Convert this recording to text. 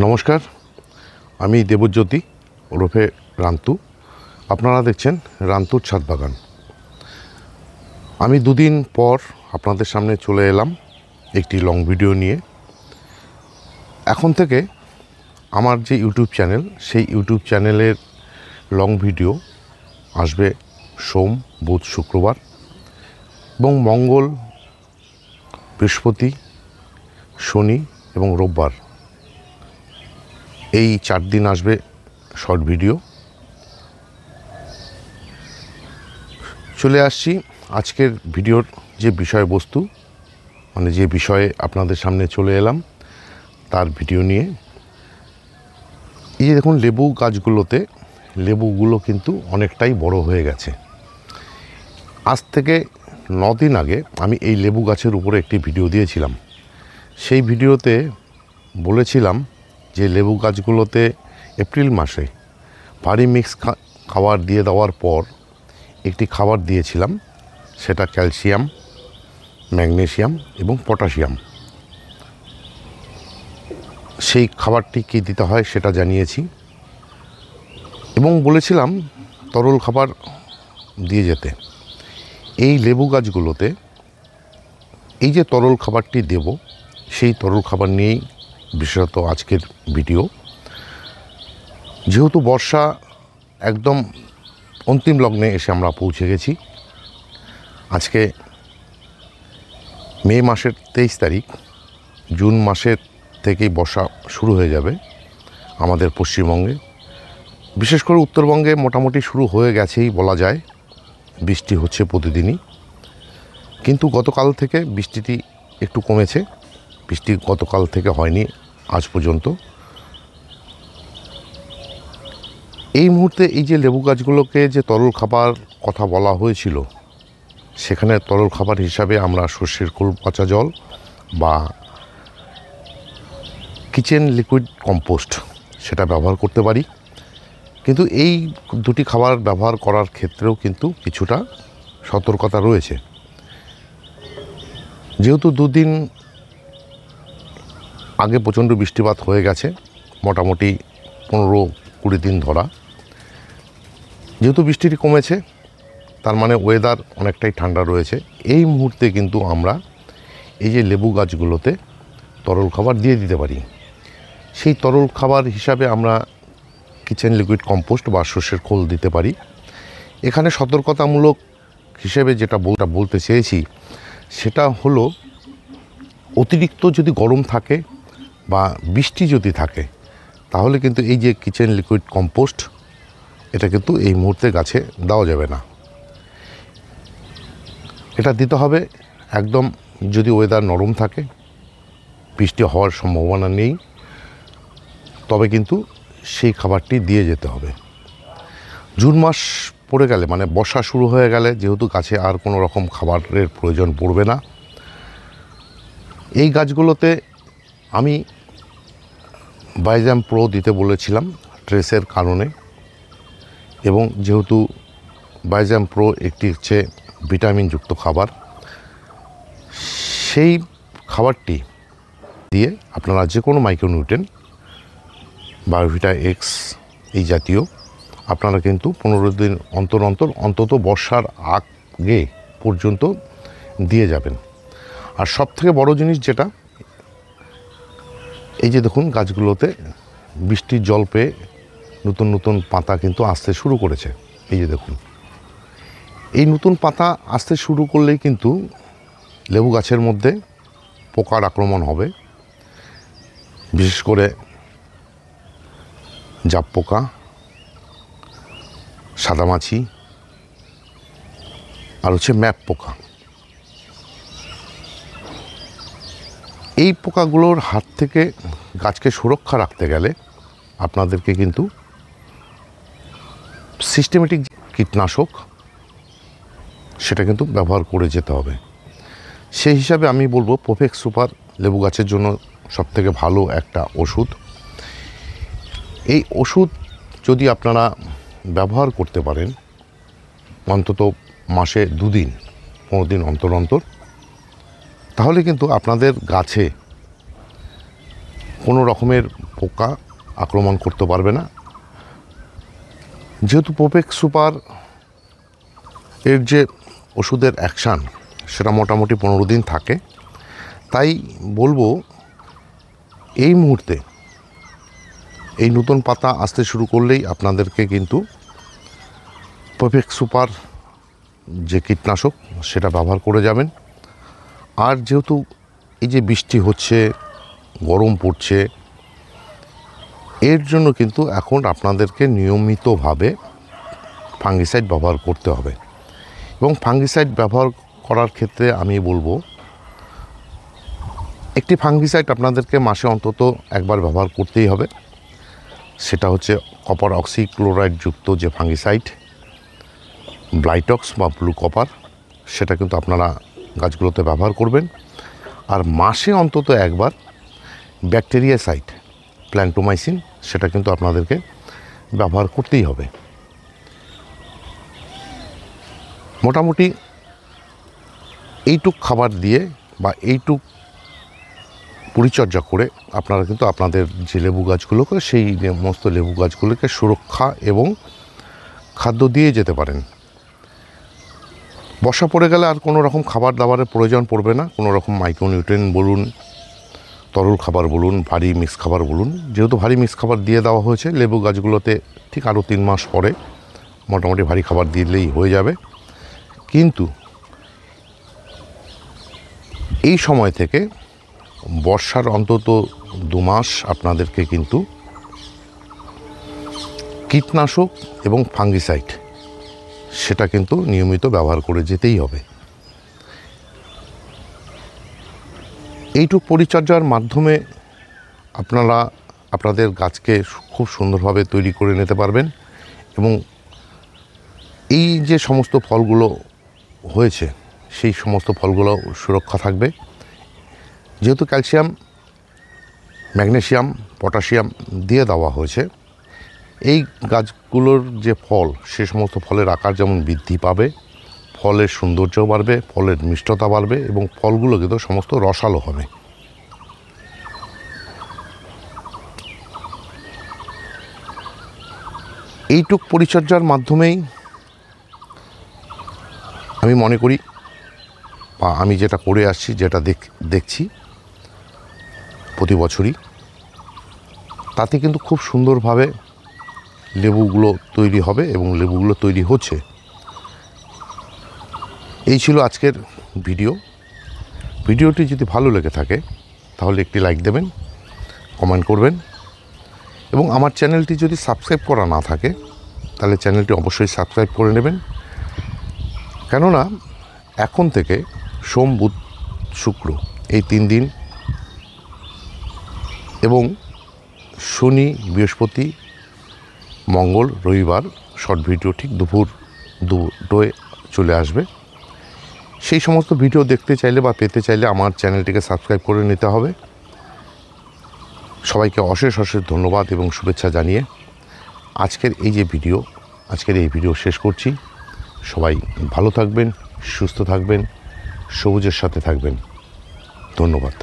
নমস্কার, আমি দেবজ্যোতি ওরফে রান্তু। আপনারা দেখছেন রান্তুর ছাদ বাগান। আমি দুদিন পর আপনাদের সামনে চলে এলাম একটি লং ভিডিও নিয়ে। এখন থেকে আমার যে ইউটিউব চ্যানেল, সেই ইউটিউব চ্যানেলের লং ভিডিও আসবে সোম, বুধ, শুক্রবার এবং মঙ্গল, বৃহস্পতি, শনি এবং রোববার। এই 4 দিন আসবে শর্ট ভিডিও। চলে আসছি আজকের ভিডিওর যে বিষয়বস্তু, মানে যে বিষয়ে আপনাদের সামনে চলে এলাম তার ভিডিও নিয়ে। এই যে দেখুন, লেবু গাছগুলোতে লেবুগুলো কিন্তু অনেকটাই বড় হয়ে গেছে। আজ থেকে 9 দিন আগে আমি এই লেবু গাছের উপরে একটি ভিডিও দিয়েছিলাম। সেই ভিডিওতে বলেছিলাম যে লেবু গাছগুলোতে এপ্রিল মাসে ভারী মিক্স খাবার দিয়ে দেওয়ার পর একটি খাবার দিয়েছিলাম, সেটা ক্যালসিয়াম, ম্যাগনেসিয়াম এবং পটাশিয়াম। সেই খাবারটি কী দিতে হয় সেটা জানিয়েছি এবং বলেছিলাম তরল খাবার দিয়ে যেতে। এই লেবু গাছগুলোতে এই যে তরল খাবারটি দেব, সেই তরল খাবার নিয়েই বিশেষত আজকের ভিডিও। যেহেতু বর্ষা একদম অন্তিম লগ্নে এসে আমরা পৌঁছে গেছি। আজকে মে মাসের 23 তারিখ। জুন মাসের থেকেই বর্ষা শুরু হয়ে যাবে আমাদের পশ্চিমবঙ্গে। বিশেষ করে উত্তরবঙ্গে মোটামুটি শুরু হয়ে গেছেই বলা যায়। বৃষ্টি হচ্ছে প্রতিদিনই, কিন্তু গতকাল থেকে বৃষ্টিটি একটু কমেছে। বৃষ্টি গতকাল থেকে হয়নি আজ পর্যন্ত। এই মুহূর্তে এই যে লেবু গাছগুলোকে যে তরল খাবার কথা বলা হয়েছিল, সেখানে তরল খাবার হিসাবে আমরা সর্ষের খোল পচা জল বা কিচেন লিকুইড কম্পোস্ট সেটা ব্যবহার করতে পারি। কিন্তু এই দুটি খাবার ব্যবহার করার ক্ষেত্রেও কিন্তু কিছুটা সতর্কতা রয়েছে। যেহেতু 2 দিন আগে প্রচণ্ড বৃষ্টিপাত হয়ে গেছে, মোটামুটি 15-20 দিন ধরা। যেহেতু বৃষ্টিটি কমেছে, তার মানে ওয়েদার অনেকটাই ঠান্ডা রয়েছে। এই মুহূর্তে কিন্তু আমরা এই যে লেবু গাছগুলোতে তরল খাবার দিয়ে দিতে পারি। সেই তরল খাবার হিসাবে আমরা কিচেন লিকুইড কম্পোস্ট বা সর্ষের খোল দিতে পারি। এখানে সতর্কতামূলক হিসেবে যেটা বলতে চেয়েছি সেটা হলো, অতিরিক্ত যদি গরম থাকে বা বৃষ্টি যদি থাকে, তাহলে কিন্তু এই যে কিচেন লিকুইড কম্পোস্ট, এটা কিন্তু এই মুহূর্তে গাছে দেওয়া যাবে না। এটা দিতে হবে একদম যদি ওয়েদার নরম থাকে, বৃষ্টি হওয়ার সম্ভাবনা নেই, তবে কিন্তু সেই খাবারটি দিয়ে যেতে হবে। জুন মাস পড়ে গেলে, মানে বর্ষা শুরু হয়ে গেলে, যেহেতু গাছে আর কোনো রকম খাবারের প্রয়োজন পড়বে না। এই গাছগুলোতে আমি বাইজাম প্রো দিতে বলেছিলাম ট্রেসের কারণে, এবং যেহেতু বাইজাম প্রো একটি হচ্ছে ভিটামিনযুক্ত খাবার, সেই খাবারটি দিয়ে আপনারা যে কোনো মাইক্রোনিউট্রিয়েন্ট, বায়োভিটা এক্স এই জাতীয় আপনারা কিন্তু 15 দিন অন্তর অন্তত বর্ষার আগে পর্যন্ত দিয়ে যাবেন। আর সবথেকে বড় জিনিস যেটা, এই যে দেখুন গাছগুলোতে বৃষ্টির জল পেয়ে নতুন নতুন পাতা কিন্তু আসতে শুরু করেছে। এই যে দেখুন, এই নতুন পাতা আসতে শুরু করলেই কিন্তু লেবু গাছের মধ্যে পোকার আক্রমণ হবে। বিশেষ করে জাপ পোকা, সাদামাছি আর হচ্ছে ম্যাপ পোকা। এই পোকাগুলোর হাত থেকে গাছকে সুরক্ষা রাখতে গেলে আপনাদেরকে কিন্তু সিস্টেমেটিক কীটনাশক সেটা কিন্তু ব্যবহার করে যেতে হবে। সেই হিসাবে আমি বলবো প্রোফেক্স সুপার লেবু গাছের জন্য সবথেকে ভালো একটা ওষুধ। এই ওষুধ যদি আপনারা ব্যবহার করতে পারেন অন্তত মাসে 2 দিন, 15 দিন অন্তর, তাহলে কিন্তু আপনাদের গাছে কোনো রকমের পোকা আক্রমণ করতে পারবে না। যেহেতু প্রোপেক্স সুপার এর যে ওষুধের অ্যাকশান সেটা মোটামুটি 15 দিন থাকে, তাই বলবো এই মুহূর্তে এই নতুন পাতা আসতে শুরু করলেই আপনাদেরকে কিন্তু প্রোপেক্স সুপার যে কীটনাশক সেটা ব্যবহার করে যাবেন। আর যেহেতু এই যে বৃষ্টি হচ্ছে, গরম পড়ছে, এর জন্য কিন্তু এখন আপনাদেরকে নিয়মিতভাবে ফাঙ্গিসাইড ব্যবহার করতে হবে। এবং ফাঙ্গিসাইড ব্যবহার করার ক্ষেত্রে আমি বলবো একটি ফাঙ্গিসাইড আপনাদেরকে মাসে অন্তত একবার ব্যবহার করতেই হবে। সেটা হচ্ছে কপার অক্সিক্লোরাইড যুক্ত যে ফাঙ্গিসাইড ব্লাইটক্স বা ব্লু কপার, সেটা কিন্তু আপনারা গাছগুলোতে ব্যবহার করবেন। আর মাসে অন্তত একবার ব্যাকটেরিয়াসাইড প্ল্যান্টোমাইসিন সেটা কিন্তু আপনাদেরকে ব্যবহার করতেই হবে। মোটামুটি এইটুক খাবার দিয়ে বা এইটুক পরিচর্যা করে আপনারা কিন্তু আপনাদের যে লেবু গাছগুলোকে, সেই সমস্ত লেবু গাছগুলোকে সুরক্ষা এবং খাদ্য দিয়ে যেতে পারেন। বর্ষা পড়ে গেলে আর কোনো রকম খাবার দাবারের প্রয়োজন পড়বে না। কোনো রকম মাইক্রোনিউট্রিয়েন্ট বলুন, তরল খাবার বলুন, ভারী মিক্স খাবার বলুন, যেহেতু ভারী মিক্স খাবার দিয়ে দেওয়া হয়েছে লেবু গাছগুলোতে, ঠিক আরও 3 মাস পরে মোটামুটি ভারী খাবার দিলেই হয়ে যাবে। কিন্তু এই সময় থেকে বর্ষার অন্তত 2 মাস আপনাদেরকে কিন্তু কীটনাশক এবং ফাঙ্গিসাইড সেটা কিন্তু নিয়মিত ব্যবহার করে যেতেই হবে। এইটুক পরিচর্যার মাধ্যমে আপনারা আপনাদের গাছকে খুব সুন্দরভাবে তৈরি করে নিতে পারবেন। এবং এই যে সমস্ত ফলগুলো হয়েছে সেই সমস্ত ফলগুলো সুরক্ষা থাকবে। যেহেতু ক্যালসিয়াম, ম্যাগনেসিয়াম, পটাশিয়াম দিয়ে দেওয়া হয়েছে, এই গাছগুলোর যে ফল সে সমস্ত ফলের আকার যেমন বৃদ্ধি পাবে, ফলের সৌন্দর্য বাড়বে, ফলের মিষ্টতা বাড়বে এবং ফলগুলো কিন্তু সমস্ত রসালো হবে। এইটুক পরিচর্যার মাধ্যমেই আমি মনে করি, বা আমি যেটা করে আসছি, যেটা দেখছি প্রতি বছরই, তাতে কিন্তু খুব সুন্দরভাবে লেবুগুলো তৈরি হবে এবং লেবুগুলো তৈরি হচ্ছে। এই ছিল আজকের ভিডিওটি যদি ভালো লেগে থাকে তাহলে একটি লাইক দেবেন, কমেন্ট করবেন এবং আমার চ্যানেলটি যদি সাবস্ক্রাইব করা না থাকে তাহলে চ্যানেলটি অবশ্যই সাবস্ক্রাইব করে নেবেন। কেননা এখন থেকে সোম, বুধ, শুক্র এই 3 দিন এবং শনি, বৃহস্পতি, মঙ্গল, রবিবার শর্ট ভিডিও ঠিক দুপুর 2টোয় চলে আসবে। সেই সমস্ত ভিডিও দেখতে চাইলে বা পেতে চাইলে আমার চ্যানেলটিকে সাবস্ক্রাইব করে নিতে হবে। সবাইকে অশেষ ধন্যবাদ এবং শুভেচ্ছা জানিয়ে আজকের এই ভিডিও শেষ করছি। সবাই ভালো থাকবেন, সুস্থ থাকবেন, সবুজের সাথে থাকবেন। ধন্যবাদ।